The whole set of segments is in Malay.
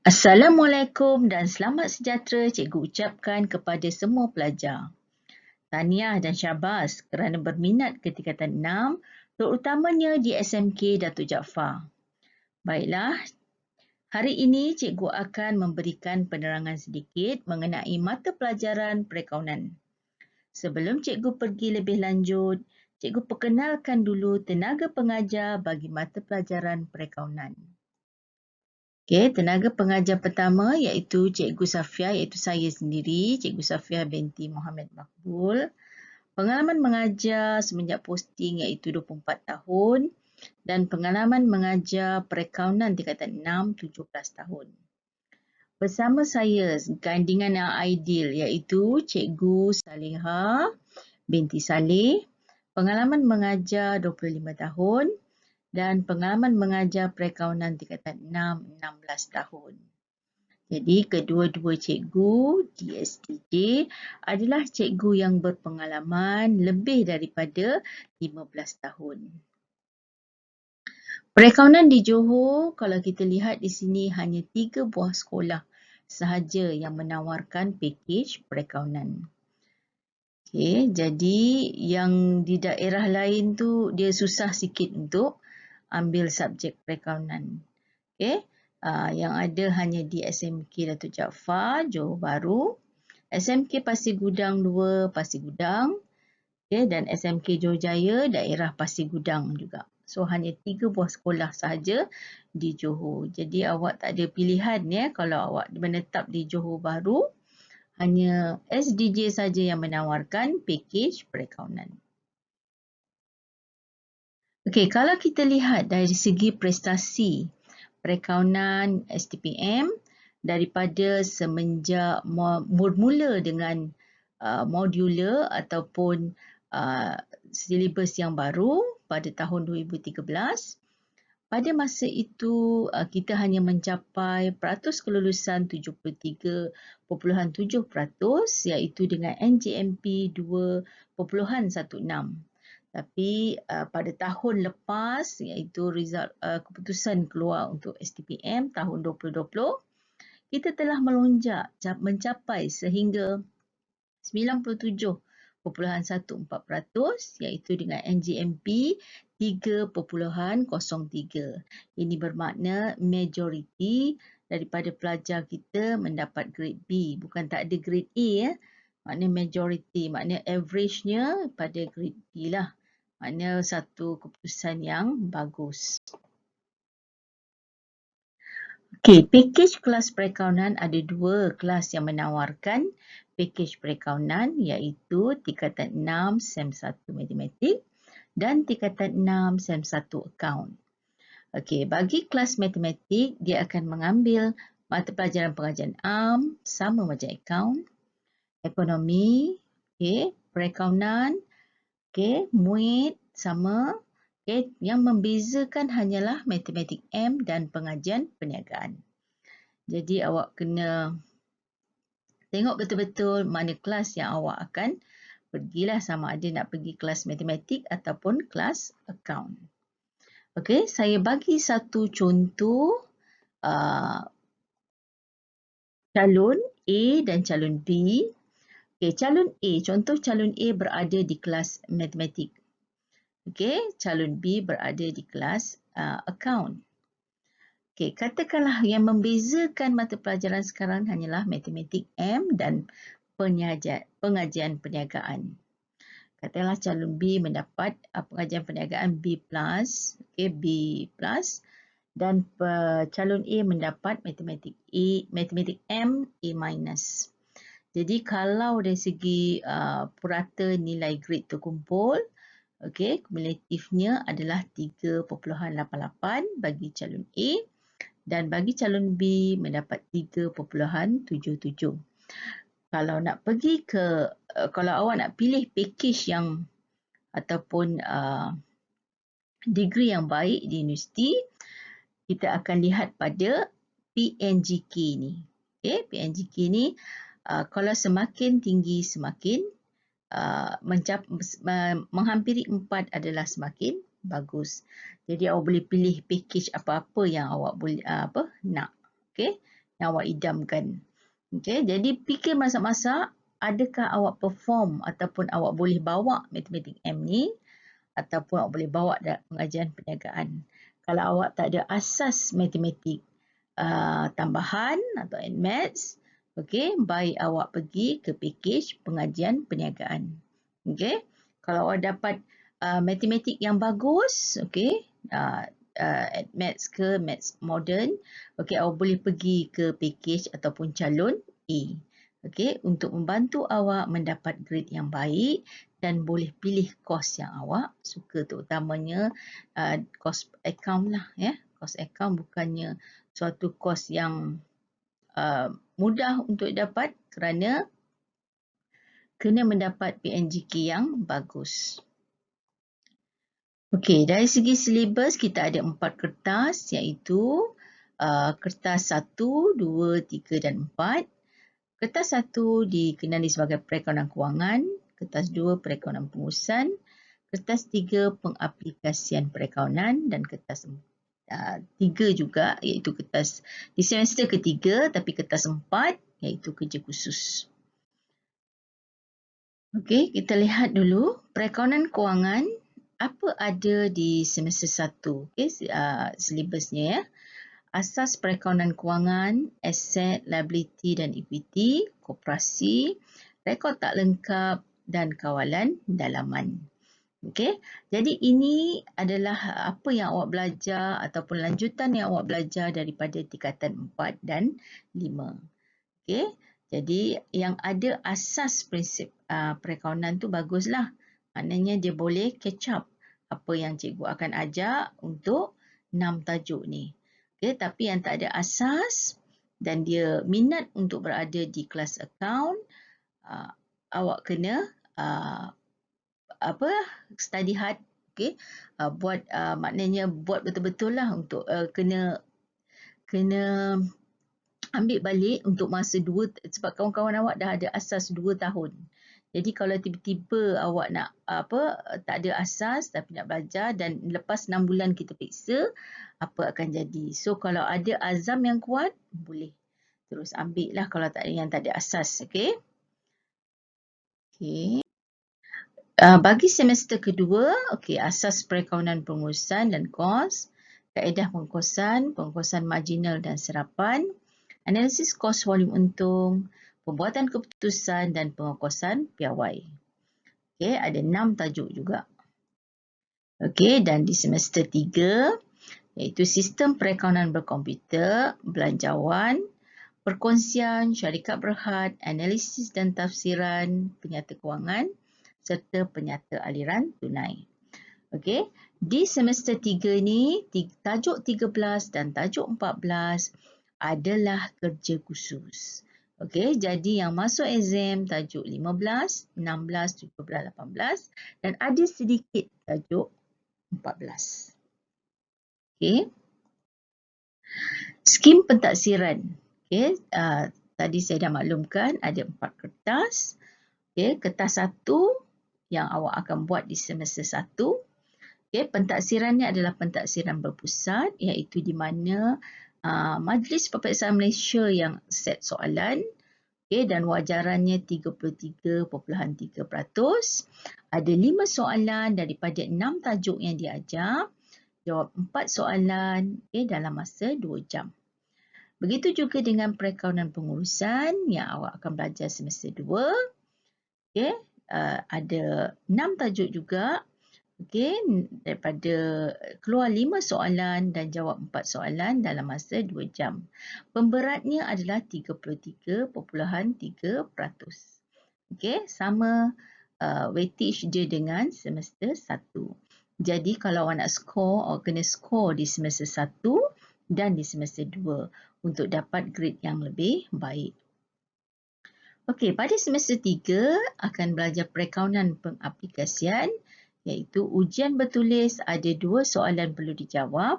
Assalamualaikum dan selamat sejahtera cikgu ucapkan kepada semua pelajar. Tahniah dan syabas kerana berminat ke tingkatan 6, terutamanya di SMK Datuk Jaafar. Baiklah, hari ini cikgu akan memberikan penerangan sedikit mengenai mata pelajaran perakaunan. Sebelum cikgu pergi lebih lanjut, cikgu perkenalkan dulu tenaga pengajar bagi mata pelajaran perakaunan. Okey, tenaga pengajar pertama iaitu Cikgu Safia, iaitu saya sendiri, Cikgu Safia binti Muhammad Makbul. Pengalaman mengajar semenjak posting iaitu 24 tahun dan pengalaman mengajar perakaunan tingkatan 6, 17 tahun. Bersama saya, gandingan yang ideal iaitu Cikgu Saliha binti Saleh, pengalaman mengajar 25 tahun, dan pengalaman mengajar perakaunan tingkatan 6, 16 tahun. Jadi, kedua-dua cikgu di STJ adalah cikgu yang berpengalaman lebih daripada 15 tahun. Perakaunan di Johor, kalau kita lihat di sini hanya 3 buah sekolah sahaja yang menawarkan pakej perakaunan. Okey, jadi yang di daerah lain tu dia susah sikit untuk ambil subjek perakaunan. Okey, yang ada hanya di SMK Datuk Jaafar, Johor Bahru, SMK Pasir Gudang 2, Pasir Gudang, okay, dan SMK Johor Jaya, daerah Pasir Gudang juga. So, hanya 3 buah sekolah sahaja di Johor. Jadi, awak tak ada pilihan ya kalau awak menetap di Johor Bahru. Hanya SDJ saja yang menawarkan pakej perakaunan. Okey, kalau kita lihat dari segi prestasi perakaunan STPM daripada semenjak bermula dengan modular ataupun silibus yang baru pada tahun 2013, pada masa itu kita hanya mencapai peratus kelulusan 73.7% iaitu dengan NJMP 2.16. Tapi pada tahun lepas iaitu result keputusan keluar untuk STPM tahun 2020, kita telah melonjak mencapai sehingga 97.14% iaitu dengan NJMP 3.03. Ini bermakna majoriti daripada pelajar kita mendapat grade B, bukan tak ada grade A ya. Makna majoriti, makna average-nya pada grade B lah. Makna satu keputusan yang bagus. Okey, pakej kelas perakaunan ada 2 kelas yang menawarkan pakej perakaunan iaitu tingkatan 6 SEM 1 Matematik dan tingkatan 6 SEM 1 Akaun. Okey, bagi kelas matematik dia akan mengambil mata pelajaran pengajian am sama macam akaun, ekonomi, okey, perakaunan, okey, muid sama. Okey, yang membezakan hanyalah matematik M dan pengajian perniagaan. Jadi awak kena tengok betul-betul mana kelas yang awak akan pergilah, sama ada nak pergi kelas matematik ataupun kelas akaun. Okey, saya bagi satu contoh calon A dan calon B. Okey, calon A, contoh calon A berada di kelas matematik. Okey, calon B berada di kelas akaun. Okey, katakanlah yang membezakan mata pelajaran sekarang hanyalah matematik M dan pengajian perniagaan. Katakanlah calon B mendapat pengajian perniagaan B+, okey, B+, dan calon A mendapat matematik M A-. Jadi kalau dari segi purata nilai grade terkumpul, okey, kumulatifnya adalah 3.88 bagi calon A dan bagi calon B mendapat 3.77. Kalau nak pergi kalau awak nak pilih pakej yang ataupun degree yang baik di universiti, kita akan lihat pada PNGK ni. Okay, PNGK ni kalau semakin tinggi semakin menghampiri 4 adalah semakin bagus. Jadi awak boleh pilih pakej apa-apa yang awak boleh nak. Okey. yang awak idamkan. Okey, jadi fikir masak-masak, adakah awak perform ataupun awak boleh bawa matematik M ni ataupun awak boleh bawa pengajian perniagaan. Kalau awak tak ada asas matematik tambahan atau NMATS, okey, baik awak pergi ke package pengajian perniagaan. Okey, kalau awak dapat matematik yang bagus, okey, Maths ke Maths Modern, okey, awak boleh pergi ke package ataupun calon A. Okey, untuk membantu awak mendapat grade yang baik dan boleh pilih kos yang awak suka, terutamanya kos account lah ya. Kos account bukannya suatu kos yang mudah untuk dapat kerana kena mendapat PNGK yang bagus. Okey, dari segi silibus kita ada 4 kertas iaitu kertas 1, 2, 3 dan 4. Kertas 1 dikenali sebagai perekonomian kewangan, kertas 2 perekonomian pengurusan, kertas 3 pengaplikasian perekonomian dan kertas 3 juga iaitu kertas di semester ketiga tapi kertas 4 iaitu kerja khusus. Okey, kita lihat dulu perekonomian kewangan apa ada di semester 1. Okey, silibusnya ya. Asas perekonomian kewangan, aset, liability dan equity, koperasi, rekod tak lengkap dan kawalan dalaman. Okey, jadi ini adalah apa yang awak belajar ataupun lanjutan yang awak belajar daripada tingkatan 4 dan 5. Okey, jadi yang ada asas prinsip perekonomian tu baguslah. Maknanya dia boleh catch up apa yang cikgu akan ajar untuk 6 tajuk ni. Okey, tapi yang tak ada asas dan dia minat untuk berada di kelas account, awak kena study hard, okey, buat maknanya buat betul-betul lah untuk kena ambil balik untuk masa 2, sebab kawan-kawan awak dah ada asas 2 tahun. Jadi kalau tiba-tiba awak nak tak ada asas tapi nak belajar dan lepas 6 bulan kita periksa, apa akan jadi. So kalau ada azam yang kuat, boleh terus ambil lah kalau yang tak ada asas. Okey. Okey. Bagi semester kedua, okey, asas perekonomian pengurusan dan kos, kaedah pengkosan marginal dan serapan, analisis kos volume untung, pembuatan keputusan dan pengokosan piawai. Okey, ada 6 tajuk juga. Okey, dan di semester 3 iaitu sistem perekonomian berkomputer, belanjawan, perkongsian, syarikat berhad, analisis dan tafsiran penyata kewangan serta penyata aliran tunai. Okey, di semester 3 ni tajuk 13 dan tajuk 14 adalah kerja khusus. Okey, jadi yang masuk exam tajuk 15, 16, 17, 18 dan ada sedikit tajuk 14. Okey. Skim pentaksiran. Okey, tadi saya dah maklumkan ada 4 kertas. Okey, kertas 1 yang awak akan buat di semester 1. Okey, pentaksirannya adalah pentaksiran berpusat iaitu di mana Majlis Peperiksaan Malaysia yang set soalan, okey, dan wajarannya 33.3%. Ada 5 soalan daripada 6 tajuk yang diajar. Jawab 4 soalan dalam masa 2 jam. Begitu juga dengan perekonomian pengurusan yang awak akan belajar semester 2. Okey, ada 6 tajuk juga. Okey, daripada keluar 5 soalan dan jawab 4 soalan dalam masa 2 jam. Pemberatnya adalah 33.3%. Okey, sama weightage dia dengan semester 1. Jadi kalau awak nak score, awak kena score di semester 1 dan di semester 2 untuk dapat grade yang lebih baik. Okey, pada semester 3 akan belajar perekonomian pengaplikasian iaitu ujian bertulis ada 2 soalan perlu dijawab.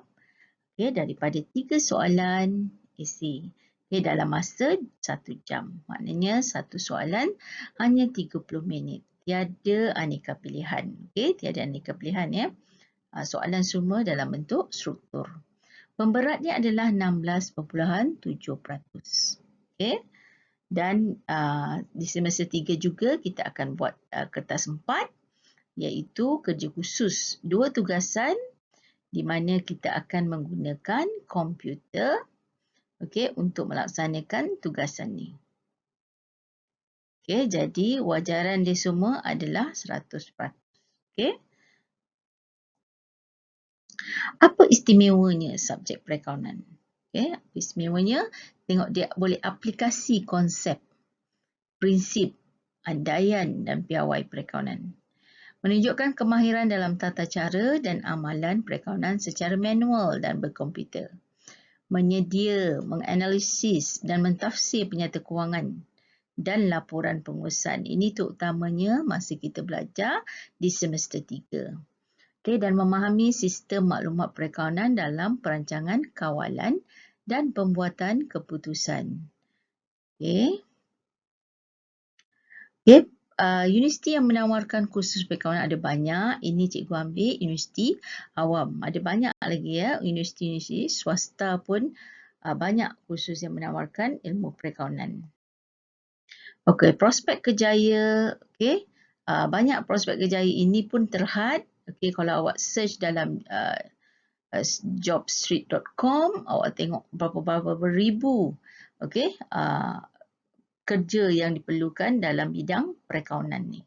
Okey, daripada 3 soalan esei. Okey, dalam masa 1 jam. Maknanya satu soalan hanya 30 minit. Tiada aneka pilihan. Okey, tiada aneka pilihan ya. Soalan semua dalam bentuk struktur. Pemberatnya adalah 16.7%. Okey. Dan di semester 3 juga kita akan buat kertas 4, iaitu kerja khusus 2 tugasan di mana kita akan menggunakan komputer untuk melaksanakan tugasan ni. Jadi wajaran dia semua adalah 100%. Apa istimewanya subjek perakaunan? Istimewanya, tengok dia boleh aplikasi konsep, prinsip, andaian dan piawai perakaunan. Menunjukkan kemahiran dalam tata cara dan amalan perakaunan secara manual dan berkomputer. Menyedia, menganalisis dan mentafsir penyata kewangan dan laporan pengurusan. Ini terutamanya masa kita belajar di semester 3. Dan memahami sistem maklumat perakaunan dalam perancangan kawalan dan pembuatan keputusan. Universiti yang menawarkan kursus perakaunan ada banyak. Ini cikgu ambil universiti awam. Ada banyak lagi universiti-universiti swasta pun banyak kursus yang menawarkan ilmu perakaunan. Prospek kerjaya. Banyak prospek kerjaya ini pun terhad. Kalau awak search dalam jobstreet.com, awak tengok berapa ribu kerja yang diperlukan dalam bidang perakaunan ni.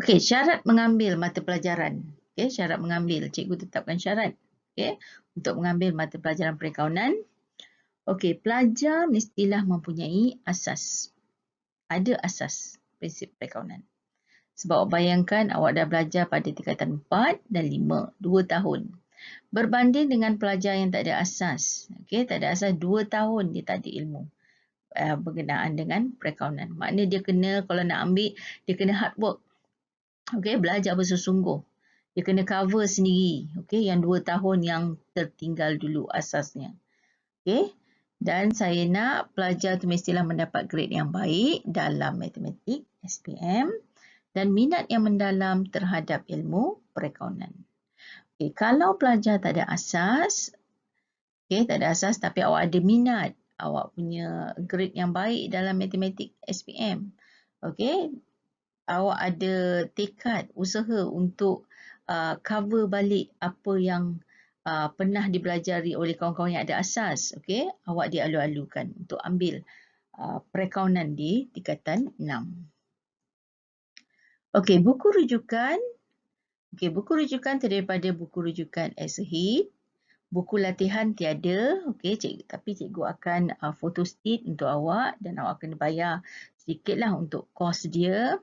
Syarat mengambil mata pelajaran. Syarat mengambil. Cikgu tetapkan syarat untuk mengambil mata pelajaran perakaunan. Pelajar mestilah mempunyai asas. Ada asas prinsip perakaunan. Sebab bayangkan awak dah belajar pada tingkatan 4 dan 5, 2 tahun. Berbanding dengan pelajar yang tak ada asas. Tak ada asas 2 tahun dia tak ada ilmu berkenaan dengan perakaunan. Maknanya dia kena, kalau nak ambil, dia kena hard work. Belajar bersungguh-sungguh. Dia kena cover sendiri. Yang 2 tahun yang tertinggal dulu asasnya. Dan saya nak pelajar tu mestilah mendapat grade yang baik dalam matematik, SPM. Dan minat yang mendalam terhadap ilmu perakaunan. Kalau pelajar tak ada asas, tak ada asas tapi awak ada minat, awak punya grade yang baik dalam matematik SPM, awak ada tekad, usaha untuk cover balik apa yang pernah dipelajari oleh kawan-kawan yang ada asas, awak dialu-alukan untuk ambil perakaunan di tingkatan 6. Buku rujukan. Buku rujukan terdiri daripada buku rujukan as a hit. Buku latihan tiada. Tapi cikgu akan photostat untuk awak dan awak kena bayar sedikitlah untuk kos dia.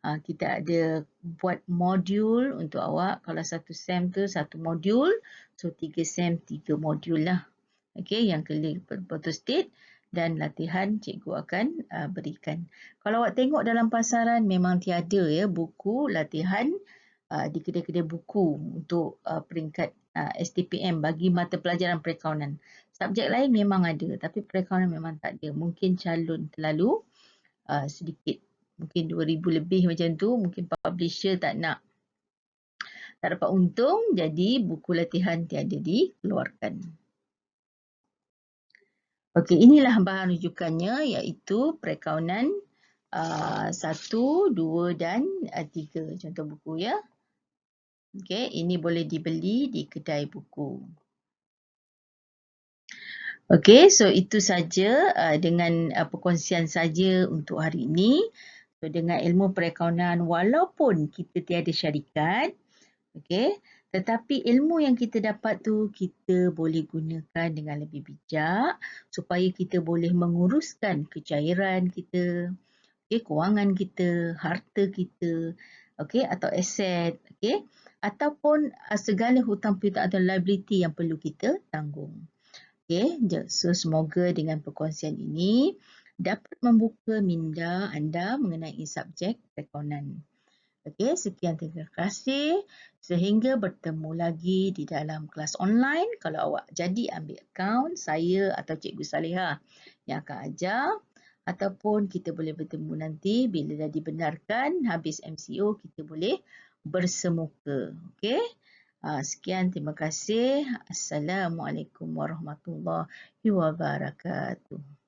Kita ada buat modul untuk awak. Kalau satu sem tu satu modul. So 3 sem 3 modul lah. Yang kena photostat. Dan latihan cikgu akan berikan. Kalau awak tengok dalam pasaran memang tiada buku latihan di kedai-kedai buku untuk peringkat STPM bagi mata pelajaran perakaunan. Subjek lain memang ada tapi perakaunan memang tak ada. Mungkin calon terlalu sedikit. Mungkin 2,000 lebih macam tu. Mungkin publisher tak dapat untung jadi buku latihan tiada dikeluarkan. Inilah bahan rujukannya iaitu perakaunan 1, 2 dan 3. Contoh buku ya. Ini boleh dibeli di kedai buku. So itu saja dengan perkongsian saja untuk hari ini. So dengan ilmu perakaunan walaupun kita tiada syarikat, tetapi ilmu yang kita dapat tu kita boleh gunakan dengan lebih bijak supaya kita boleh menguruskan kecairan kita, kewangan kita, harta kita, atau aset, ataupun segala hutang piutang atau liability yang perlu kita tanggung. So semoga dengan perkongsian ini dapat membuka minda anda mengenai subjek perakaunan. Sekian, terima kasih. Sehingga bertemu lagi di dalam kelas online. Kalau awak jadi ambil akaun, saya atau Cikgu Salihah yang akan ajar. Ataupun kita boleh bertemu nanti bila dah dibenarkan habis MCO kita boleh bersemuka. Sekian, terima kasih. Assalamualaikum warahmatullahi wabarakatuh.